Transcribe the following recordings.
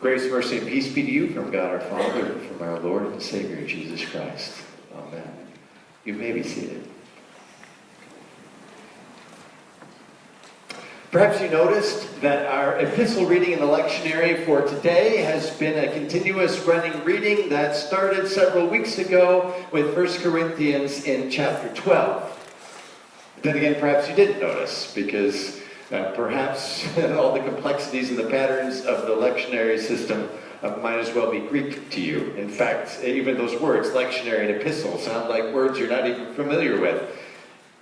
Grace, mercy, and peace be to you from God our Father, and from our Lord and Savior, Jesus Christ. Amen. You may be seated. Perhaps you noticed that our epistle reading in the lectionary for today has been a continuous running reading that started several weeks ago with 1 Corinthians in chapter 12. Then again, perhaps you didn't notice, because perhaps all the complexities and the patterns of the lectionary system might as well be Greek to you. In fact, even those words, lectionary and epistle, sound like words you're not even familiar with.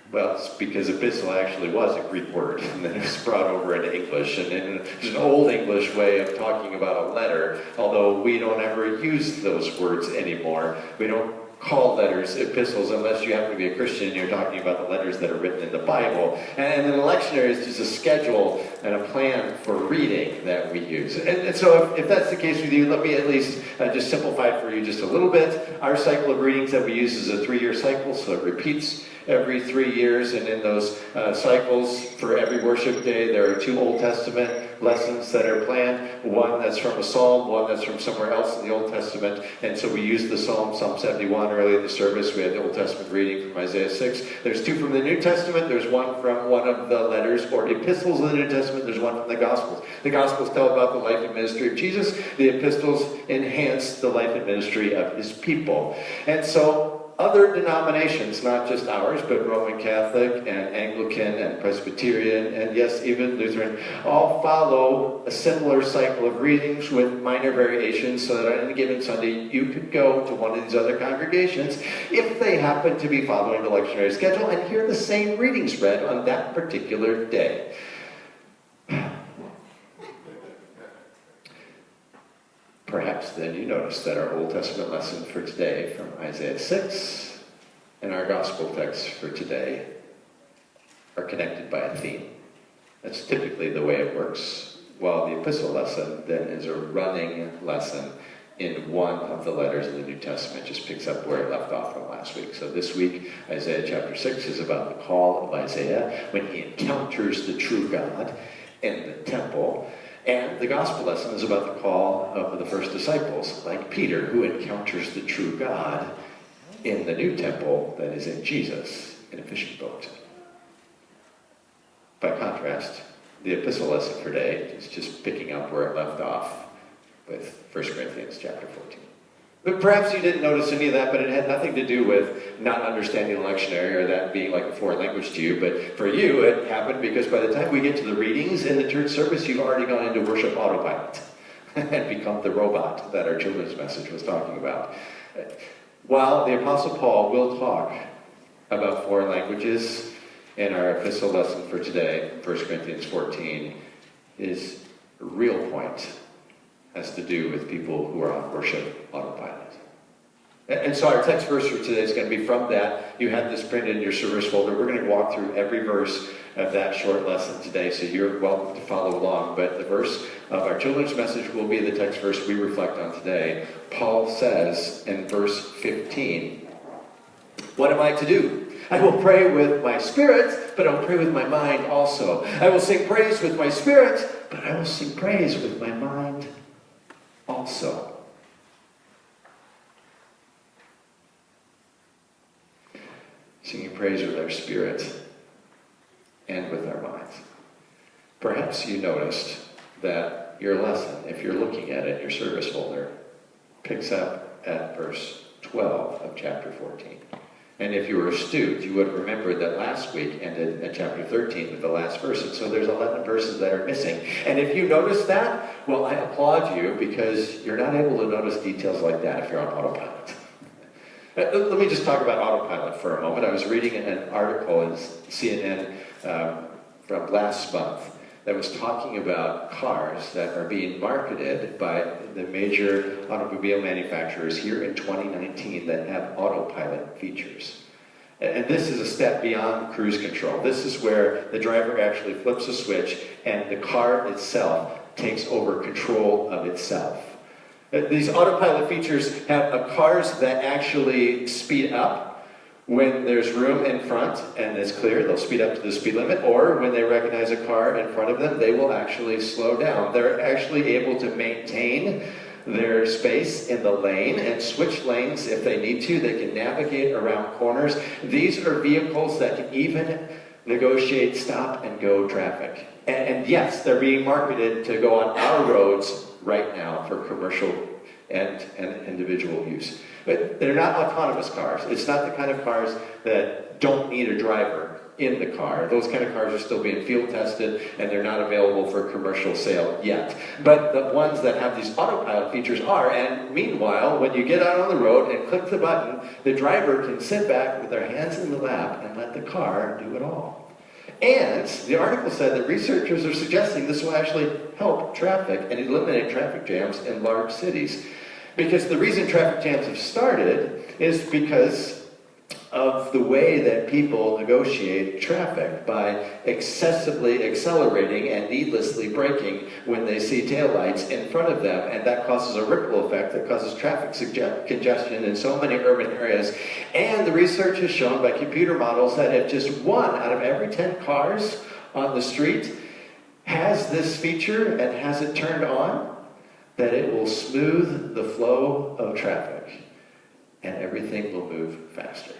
Well, it's because epistle actually was a Greek word, and then it was brought over into English. And it's an old English way of talking about a letter, although we don't ever use those words anymore. We don't call letters epistles unless you happen to be a Christian and you're talking about the letters that are written in the Bible. And then the lectionary is just a schedule and a plan for reading that we use. And so if that's the case with you, let me at least just simplify it for you just a little bit. Our cycle of readings that we use is a 3-year cycle, so it repeats every 3 years, and in those cycles, for every worship day, there are 2 Old Testament lessons that are planned. One that's from a psalm, one that's from somewhere else in the Old Testament. And so we use the Psalm 71 early in the service. We had the Old Testament reading from Isaiah 6. There's 2 from the New Testament. There's one from one of the letters or epistles of the New Testament. There's one from the Gospels. The Gospels tell about the life and ministry of Jesus. The epistles enhance the life and ministry of his people. And so other denominations, not just ours, but Roman Catholic and Anglican and Presbyterian, and yes, even Lutheran, all follow a similar cycle of readings with minor variations, so that on any given Sunday you could go to one of these other congregations if they happen to be following the lectionary schedule and hear the same readings read on that particular day. Perhaps then you notice that our Old Testament lesson for today from Isaiah 6 and our gospel text for today are connected by a theme. That's typically the way it works, while the epistle lesson then is a running lesson in one of the letters of the New Testament. It just picks up where it left off from last week. So this week, Isaiah chapter 6 is about the call of Isaiah when he encounters the true God in the temple. And the gospel lesson is about the call of the first disciples, like Peter, who encounters the true God in the new temple that is in Jesus, in a fishing boat. By contrast, the epistle lesson for today is just picking up where it left off with 1 Corinthians chapter 14. But perhaps you didn't notice any of that, but it had nothing to do with not understanding the lectionary or that being like a foreign language to you. But for you, it happened because by the time we get to the readings in the church service, you've already gone into worship autopilot and become the robot that our children's message was talking about. While the Apostle Paul will talk about foreign languages in our epistle lesson for today, 1 Corinthians 14, his real point has to do with people who are on worship autopilot. And so our text verse for today is going to be from that. You have this printed in your service folder. We're going to walk through every verse of that short lesson today, so you're welcome to follow along. But the verse of our children's message will be the text verse we reflect on today. Paul says in verse 15, "What am I to do? I will pray with my spirit, but I'll pray with my mind also. I will sing praise with my spirit, but I will sing praise with my mind also." Singing praise with our spirit and with our minds. Perhaps you noticed that your lesson, if you're looking at it in your service folder, picks up at verse 12 of chapter 14. And if you were astute, you would have remembered that last week ended at chapter 13 with the last verse. And so there's 11 verses that are missing. And if you notice that, well, I applaud you, because you're not able to notice details like that if you're on autopilot. Let me just talk about autopilot for a moment. I was reading an article in CNN from last month that was talking about cars that are being marketed by the major automobile manufacturers here in 2019 that have autopilot features. And this is a step beyond cruise control. This is where the driver actually flips a switch and the car itself takes over control of itself. These autopilot features have cars that actually speed up When there's room in front and it's clear, they'll speed up to the speed limit, or when they recognize a car in front of them, they will actually slow down. They're actually able to maintain their space in the lane and switch lanes if they need to. They can navigate around corners. These are vehicles that can even negotiate stop and go traffic. And yes, they're being marketed to go on our roads right now for commercial and individual use. But they're not autonomous cars. It's not the kind of cars that don't need a driver in the car. Those kind of cars are still being field tested, and they're not available for commercial sale yet. But the ones that have these autopilot features are, and meanwhile, when you get out on the road and click the button, the driver can sit back with their hands in the lap and let the car do it all. And the article said that researchers are suggesting this will actually help traffic and eliminate traffic jams in large cities. Because the reason traffic jams have started is because of the way that people negotiate traffic by excessively accelerating and needlessly braking when they see taillights in front of them, and that causes a ripple effect that causes traffic congestion in so many urban areas. And the research has shown by computer models that if just 1 out of every 10 cars on the street has this feature and has it turned on, that it will smooth the flow of traffic and everything will move faster.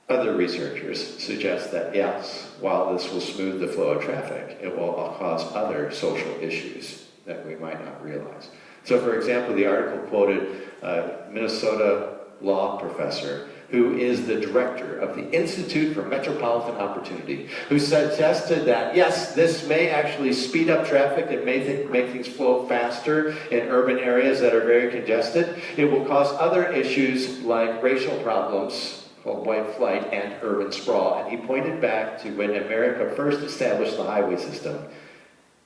Other researchers suggest that yes, while this will smooth the flow of traffic, it will cause other social issues that we might not realize. So for example, the article quoted a Minnesota law professor who is the director of the Institute for Metropolitan Opportunity, who suggested that, yes, this may actually speed up traffic, it may make things flow faster in urban areas that are very congested. It will cause other issues like racial problems, called white flight, and urban sprawl. And he pointed back to when America first established the highway system,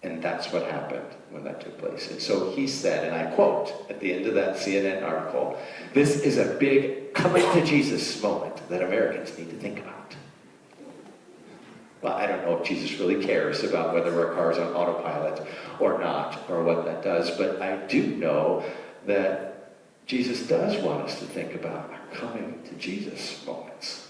and that's what happened when that took place. And so he said, and I quote at the end of that CNN article, "This is a big coming to Jesus moment that Americans need to think about." Well, I don't know if Jesus really cares about whether our car's on autopilot or not, or what that does, but I do know that Jesus does want us to think about our coming to Jesus moments.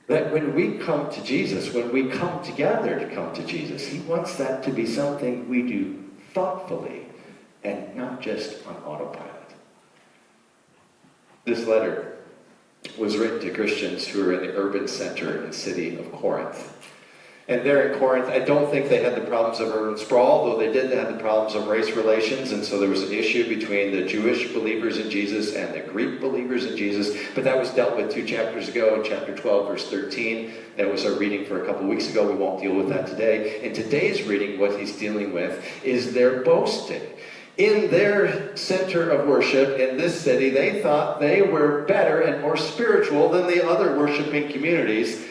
That when we come to Jesus, when we come together to come to Jesus, he wants that to be something we do thoughtfully and not just on autopilot. This letter was written to Christians who are in the urban center and city of Corinth. And there in Corinth, I don't think they had the problems of urban sprawl, though they did have the problems of race relations, and so there was an issue between the Jewish believers in Jesus and the Greek believers in Jesus, but that was dealt with 2 chapters ago in chapter 12, verse 13. That was our reading for a couple weeks ago. We won't deal with that today. In today's reading, what he's dealing with is their boasting. In their center of worship in this city, they thought they were better and more spiritual than the other worshiping communities,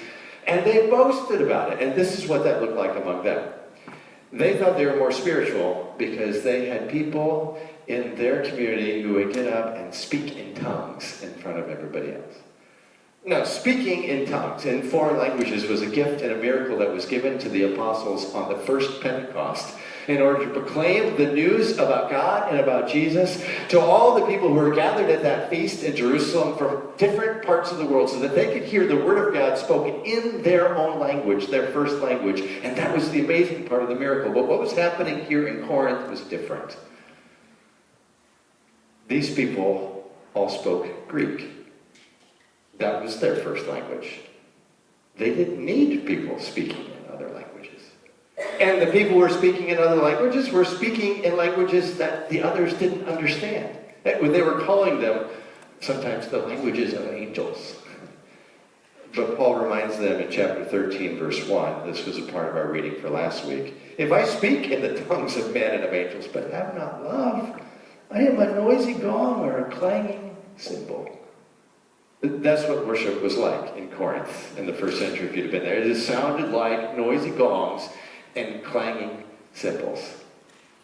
and they boasted about it. And this is what that looked like among them. They thought they were more spiritual because they had people in their community who would get up and speak in tongues in front of everybody else. Now, speaking in tongues in foreign languages was a gift and a miracle that was given to the apostles on the first Pentecost in order to proclaim the news about God and about Jesus to all the people who were gathered at that feast in Jerusalem from different parts of the world, so that they could hear the word of God spoken in their own language, their first language. And that was the amazing part of the miracle. But what was happening here in Corinth was different. These people all spoke Greek. That was their first language. They didn't need people speaking in other languages. And the people who were speaking in other languages were speaking in languages that the others didn't understand. They were calling them sometimes the languages of angels. But Paul reminds them in chapter 13, verse 1, this was a part of our reading for last week, "If I speak in the tongues of men and of angels, but have not love, I am a noisy gong or a clanging cymbal." That's what worship was like in Corinth in the first century, if you'd have been there. It just sounded like noisy gongs and clanging cymbals.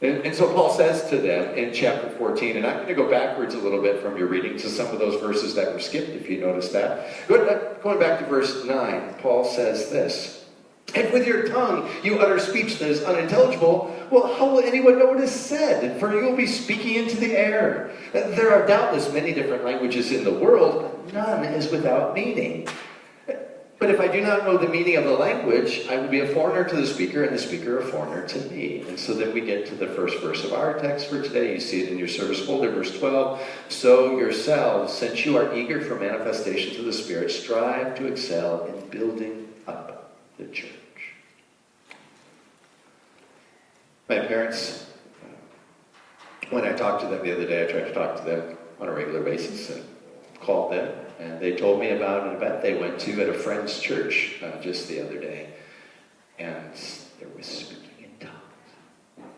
And so Paul says to them in chapter 14, and I'm going to go backwards a little bit from your reading to some of those verses that were skipped, if you noticed that. Going back to verse 9, Paul says this, If with your tongue you utter speech that is unintelligible, well, how will anyone know what is said? For you will be speaking into the air. There are doubtless many different languages in the world, but none is without meaning. But if I do not know the meaning of the language, I will be a foreigner to the speaker, and the speaker a foreigner to me. And so then we get to the first verse of our text for today. You see it in your service folder, verse 12. So yourselves, since you are eager for manifestations of the Spirit, strive to excel in building up the church. My parents, when I talked to them the other day, I tried to talk to them on a regular basis and called them. And they told me about an event they went to at a friend's church just the other day. And there was speaking in tongues.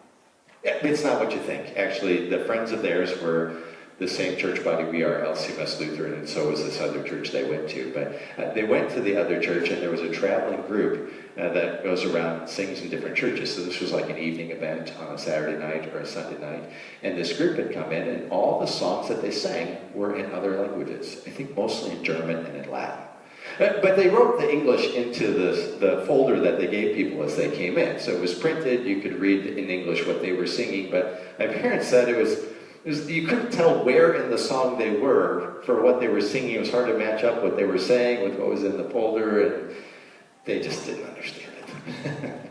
It's not what you think. Actually, the friends of theirs were the same church body we are, LCMS Lutheran, and so was this other church they went to. But they went to the other church, and there was a traveling group that goes around and sings in different churches. So this was like an evening event on a Saturday night or a Sunday night. And this group had come in, and all the songs that they sang were in other languages. I think mostly in German and in Latin. But they wrote the English into the folder that they gave people as they came in. So it was printed, you could read in English what they were singing, but my parents said you couldn't tell where in the song they were for what they were singing. It was hard to match up what they were saying with what was in the folder, and they just didn't understand it.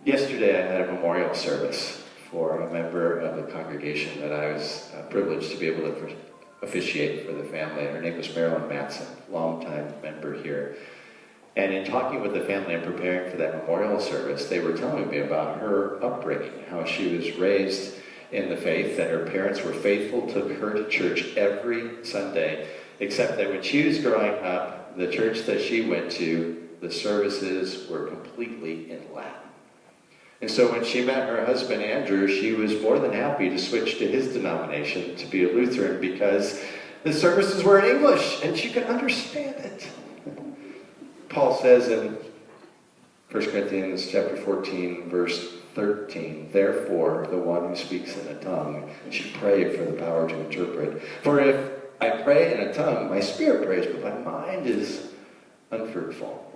Yesterday I had a memorial service for a member of the congregation that I was privileged to be able to officiate for the family. Her name was Marilyn Matson, longtime member here. And in talking with the family and preparing for that memorial service, they were telling me about her upbringing, how she was raised in the faith, that her parents were faithful, took her to church every Sunday, except that when she was growing up, the church that she went to, the services were completely in Latin. And so when she met her husband, Andrew, she was more than happy to switch to his denomination, to be a Lutheran, because the services were in English, and she could understand it. Paul says in 1 Corinthians chapter 14, verse 13, therefore, the one who speaks in a tongue should pray for the power to interpret. For if I pray in a tongue, my spirit prays, but my mind is unfruitful.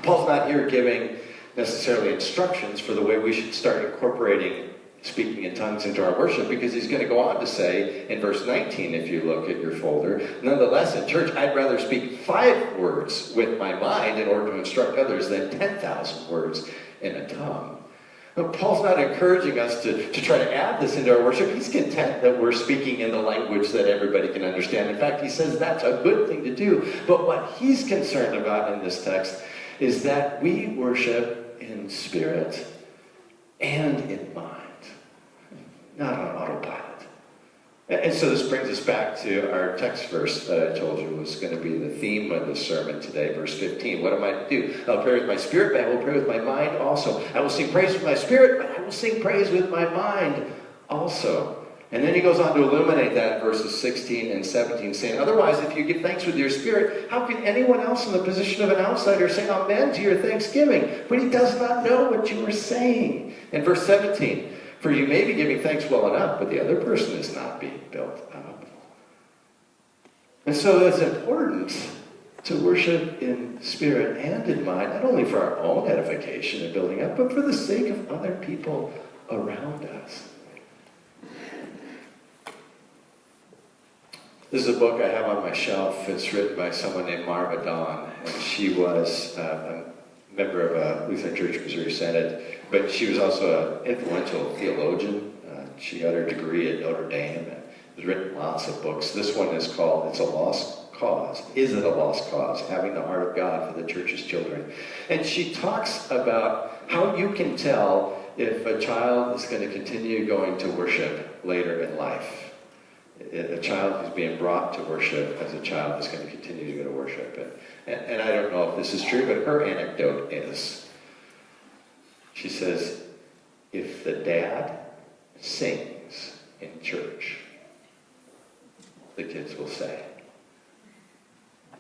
Paul's not here giving necessarily instructions for the way we should start incorporating speaking in tongues into our worship, because he's going to go on to say in verse 19, if you look at your folder, nonetheless in church I'd rather speak 5 words with my mind in order to instruct others than 10,000 words in a tongue. But Paul's not encouraging us to try to add this into our worship. He's content that we're speaking in the language that everybody can understand. In fact, he says that's a good thing to do. But what he's concerned about in this text is that we worship in spirit and in mind, not on autopilot. And so this brings us back to our text verse that I told you was going to be the theme of the sermon today, verse 15. What am I to do? I'll pray with my spirit, but I will pray with my mind also. I will sing praise with my spirit, but I will sing praise with my mind also. And then he goes on to illuminate that in verses 16 and 17, saying, otherwise, if you give thanks with your spirit, how can anyone else in the position of an outsider say amen to your thanksgiving when he does not know what you are saying? In verse 17, for you may be giving thanks well enough, but the other person is not being built up. And so it's important to worship in spirit and in mind, not only for our own edification and building up, but for the sake of other people around us. This is a book I have on my shelf. It's written by someone named Marva Dawn, and she was a member of a Lutheran Church Missouri Synod, but she was also an influential theologian. She got her degree at Notre Dame and has written lots of books. This one is called It's a Lost Cause. Is it a lost cause? Having the heart of God for the church's children. And she talks about how you can tell if a child is going to continue going to worship later in life. A child who's being brought to worship as a child is going to continue to go to worship. And I don't know if this is true, but her anecdote is, she says, if the dad sings in church, the kids will say.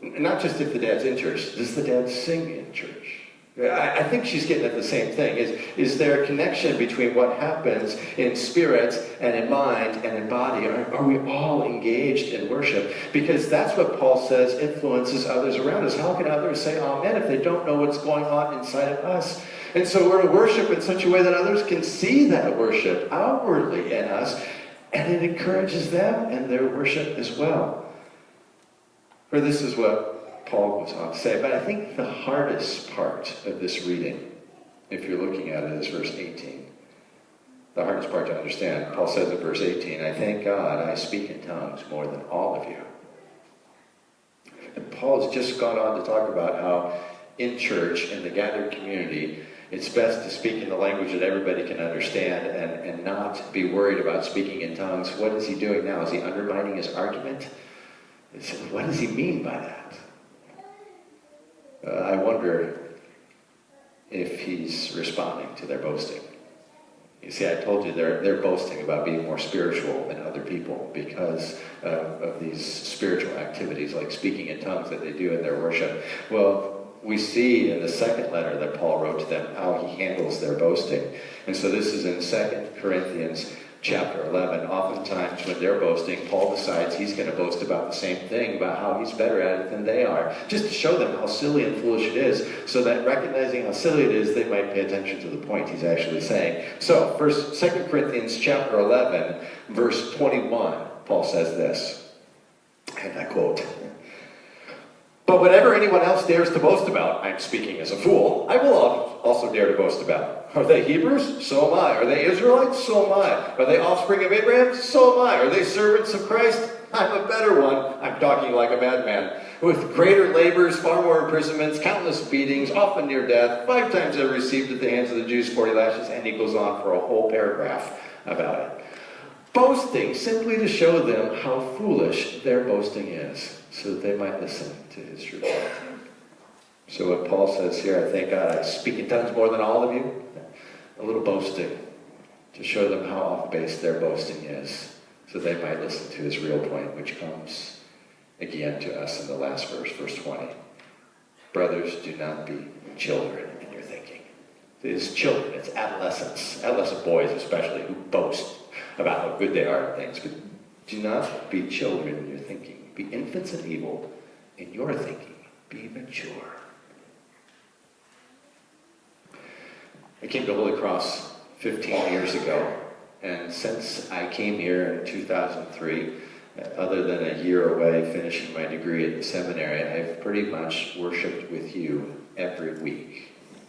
Not just if the dad's in church, does the dad sing in church? I think she's getting at the same thing. Is there a connection between what happens in spirit and in mind and in body? Are we all engaged in worship? Because that's what Paul says influences others around us. How can others say amen if they don't know what's going on inside of us? And so we're to worship in such a way that others can see that worship outwardly in us, and it encourages them in their worship as well. For this is what Paul goes on to say. But I think the hardest part of this reading, if you're looking at it, is verse 18. The hardest part to understand. Paul says in verse 18, I thank God I speak in tongues more than all of you. And Paul has just gone on to talk about how in church, in the gathered community, it's best to speak in the language that everybody can understand and not be worried about speaking in tongues. What is he doing now? Is he undermining his argument? What does he mean by that? I wonder if he's responding to their boasting. You see, I told you they're boasting about being more spiritual than other people because of these spiritual activities like speaking in tongues that they do in their worship. Well, we see in the second letter that Paul wrote to them how he handles their boasting. And so this is in 2 Corinthians chapter 11. Oftentimes when they're boasting, Paul decides he's going to boast about the same thing, about how he's better at it than they are, just to show them how silly and foolish it is, so that recognizing how silly it is, they might pay attention to the point he's actually saying. So, 2 Corinthians chapter 11, verse 21, Paul says this, and I quote, but whatever anyone else dares to boast about, I'm speaking as a fool, I will also dare to boast about. Are they Hebrews? So am I. Are they Israelites? So am I. Are they offspring of Abraham? So am I. Are they servants of Christ? I'm a better one. I'm talking like a madman. With greater labors, far more imprisonments, countless beatings, often near death, 5 times I've received at the hands of the Jews 40 lashes, and he goes on for a whole paragraph about it. Boasting simply to show them how foolish their boasting is, so that they might listen to his truth. So what Paul says here, I thank God I speak in tongues more than all of you. A little boasting to show them how off-base their boasting is, so they might listen to his real point, which comes again to us in the last verse, verse 20. Brothers, do not be children in your thinking. It is children, it's adolescents, adolescent boys especially, who boast about how good they are at things. But do not be children in your thinking. Be infants and evil in your thinking. Be mature. I came to Holy Cross 15 years ago, and since I came here in 2003, other than a year away finishing my degree at the seminary, I've pretty much worshiped with you every week,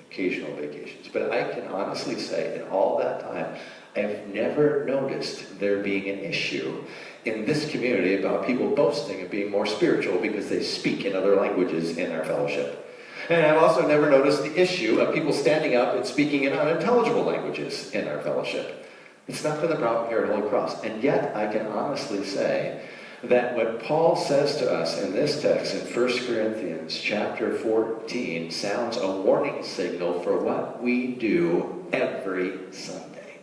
occasional vacations. But I can honestly say, in all that time, I've never noticed there being an issue in this community about people boasting of being more spiritual because they speak in other languages in our fellowship. And I've also never noticed the issue of people standing up and speaking in unintelligible languages in our fellowship. It's not been the problem here at Holy Cross. And yet, I can honestly say that what Paul says to us in this text in 1 Corinthians chapter 14 sounds a warning signal for what we do every Sunday.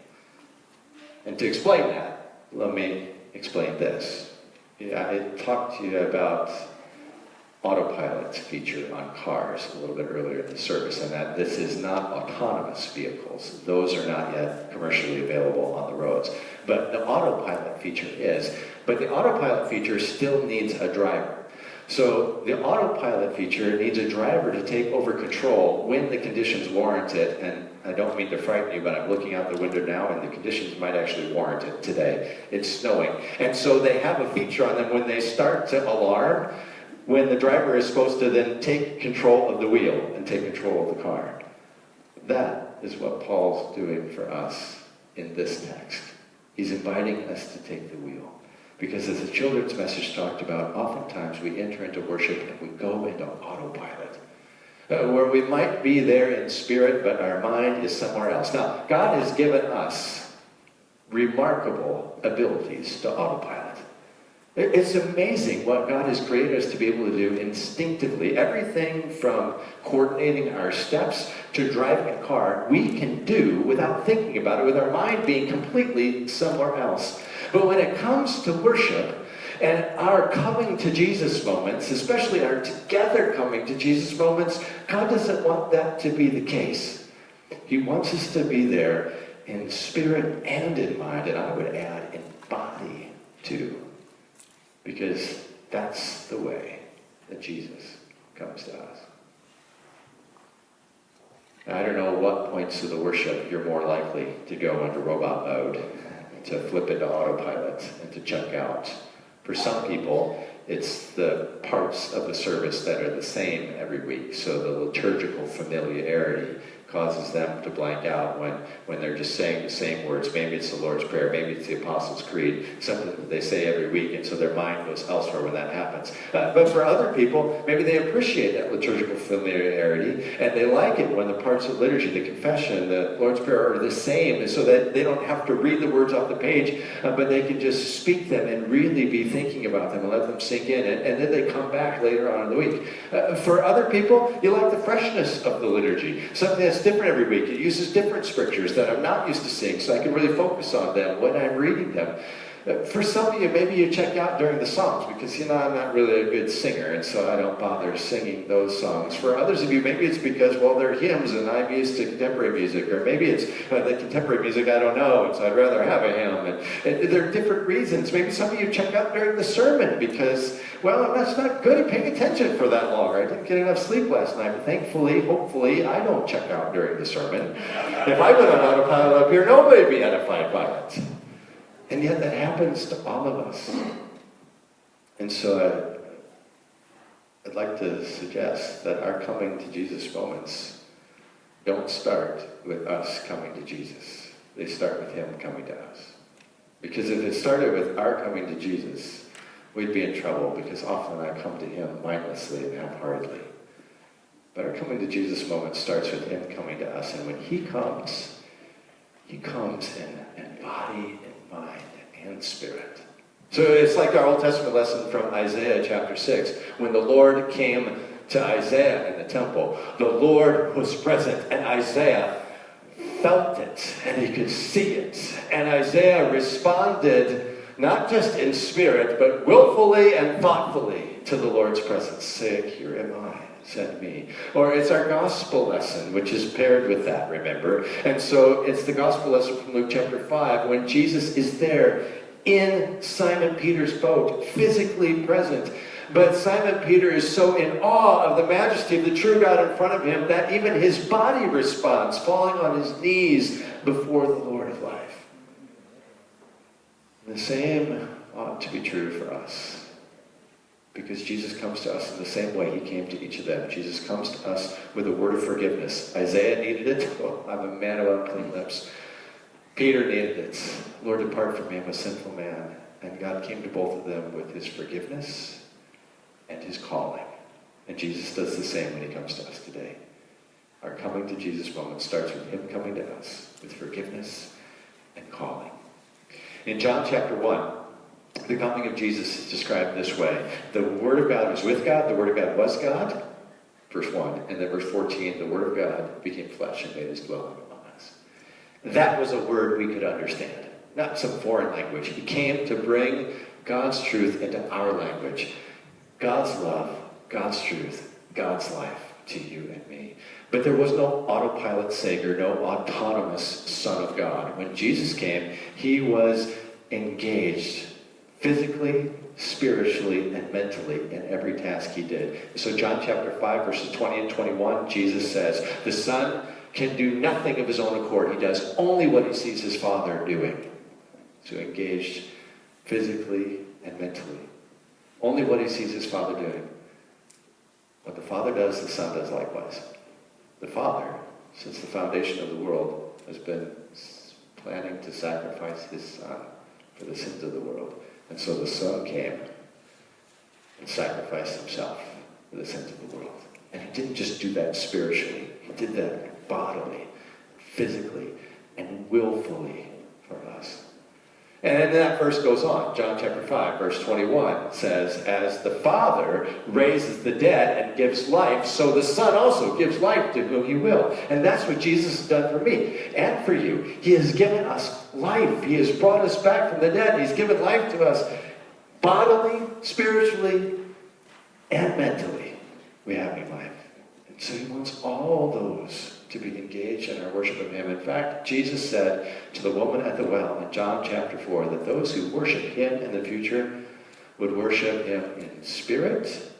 And to explain that, let me explain this. I talked to you about autopilot feature on cars a little bit earlier in the service, and that this is not autonomous vehicles. Those are not yet commercially available on the roads. But the autopilot feature is. But the autopilot feature still needs a driver. So the autopilot feature needs a driver to take over control when the conditions warrant it. And I don't mean to frighten you, but I'm looking out the window now and the conditions might actually warrant it today. It's snowing. And so they have a feature on them when they start to alarm, when the driver is supposed to then take control of the wheel and take control of the car. That is what Paul's doing for us in this text. He's inviting us to take the wheel. Because as the children's message talked about, oftentimes we enter into worship and we go into autopilot. Where we might be there in spirit, but our mind is somewhere else. Now, God has given us remarkable abilities to autopilot. It's amazing what God has created us to be able to do instinctively. Everything from coordinating our steps to driving a car, we can do without thinking about it, with our mind being completely somewhere else. But when it comes to worship, And our coming to Jesus moments, especially our together coming to Jesus moments, God doesn't want that to be the case. He wants us to be there in spirit and in mind, and I would add in body too, because that's the way that Jesus comes to us. Now, I don't know what points of the worship you're more likely to go into robot mode, to flip into autopilot, and to check out. For some people, it's the parts of the service that are the same every week, so the liturgical familiarity causes them to blank out when they're just saying the same words. Maybe it's the Lord's Prayer, maybe it's the Apostles' Creed, something that they say every week, and so their mind goes elsewhere when that happens. But for other people, maybe they appreciate that liturgical familiarity, and they like it when the parts of liturgy, the confession, the Lord's Prayer are the same, so that they don't have to read the words off the page, but they can just speak them and really be thinking about them and let them sink in, and then they come back later on in the week. For other people, you like the freshness of the liturgy, something that's different every week. It uses different scriptures that I'm not used to seeing, so I can really focus on them when I'm reading them. For some of you, maybe you check out during the songs because, I'm not really a good singer, and so I don't bother singing those songs. For others of you, maybe it's because, they're hymns and I'm used to contemporary music, or maybe it's the contemporary music I don't know, and so I'd rather have a hymn. And there are different reasons. Maybe some of you check out during the sermon because, I'm just not good at paying attention for that long. I didn't get enough sleep last night, but thankfully, hopefully, I don't check out during the sermon. If I went on autopilot up here, nobody would be edified by it. And yet that happens to all of us. And so I'd like to suggest that our coming to Jesus moments don't start with us coming to Jesus. They start with him coming to us. Because if it started with our coming to Jesus, we'd be in trouble, because often I come to him mindlessly and half-heartedly. But our coming to Jesus moment starts with him coming to us. And when he comes in body and mind and spirit. So it's like our Old Testament lesson from Isaiah chapter 6. When the Lord came to Isaiah in the temple, the Lord was present, and Isaiah felt it, and he could see it. And Isaiah responded not just in spirit, but willfully and thoughtfully to the Lord's presence, saying, "Here am I, send me." Or it's our gospel lesson, which is paired with that, remember? And so it's the gospel lesson from Luke chapter 5, when Jesus is there in Simon Peter's boat, physically present. But Simon Peter is so in awe of the majesty of the true God in front of him that even his body responds, falling on his knees before the Lord of life. And the same ought to be true for us. Because Jesus comes to us in the same way he came to each of them. Jesus comes to us with a word of forgiveness. Isaiah needed it. I'm a man of unclean lips. Peter needed it. Lord, depart from me, I'm a sinful man. And God came to both of them with his forgiveness and his calling. And Jesus does the same when he comes to us today. Our coming to Jesus moment starts with him coming to us with forgiveness and calling. In John chapter 1, the coming of Jesus is described this way. The Word of God was with God. The Word of God was God. Verse 1. And then verse 14, the Word of God became flesh and made his dwelling among us. That was a word we could understand. Not some foreign language. He came to bring God's truth into our language. God's love, God's truth, God's life to you and me. But there was no autopilot Savior, no autonomous Son of God. When Jesus came, he was engaged physically, spiritually, and mentally in every task he did. So John chapter 5, verses 20 and 21, Jesus says, the Son can do nothing of his own accord. He does only what he sees his Father doing. So engaged physically and mentally. Only what he sees his Father doing. What the Father does, the Son does likewise. The Father, since the foundation of the world, has been planning to sacrifice his Son for the sins of the world. And so the Son came and sacrificed himself for the sins of the world. And he didn't just do that spiritually. He did that bodily, physically, and willfully for us. And then that verse goes on. John chapter 5, verse 21 says, as the Father raises the dead and gives life, so the Son also gives life to whom he will. And that's what Jesus has done for me and for you. He has given us life. He has brought us back from the dead. He's given life to us bodily, spiritually, and mentally, we have new life. And so he wants all those to be engaged in our worship of him. In fact, Jesus said to the woman at the well in John chapter 4 that those who worship him in the future would worship him in spirit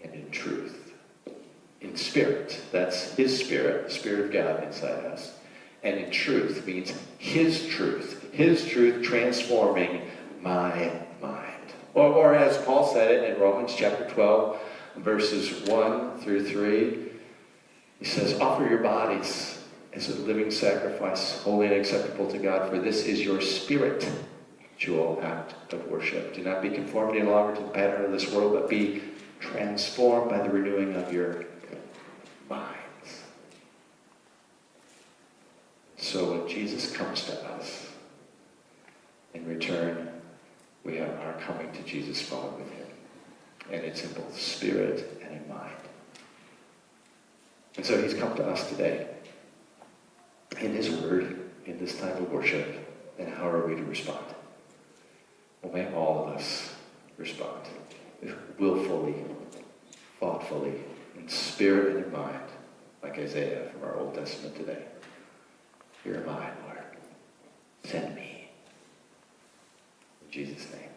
and in truth. In spirit, that's his spirit, the Spirit of God inside us. And in truth means his truth transforming my mind. Or as Paul said it in Romans chapter 12, verses 1 through 3, he says, offer your bodies as a living sacrifice, holy and acceptable to God, for this is your spiritual act of worship. Do not be conformed any longer to the pattern of this world, but be transformed by the renewing of your minds. So when Jesus comes to us, in return, we have our coming to Jesus Father with him. And it's in both spirit and in mind. And so he's come to us today in his word, in this time of worship. And how are we to respond? Well, may all of us respond willfully, thoughtfully, in spirit and in mind, like Isaiah from our Old Testament today. Here am I, Lord. Send me. In Jesus' name.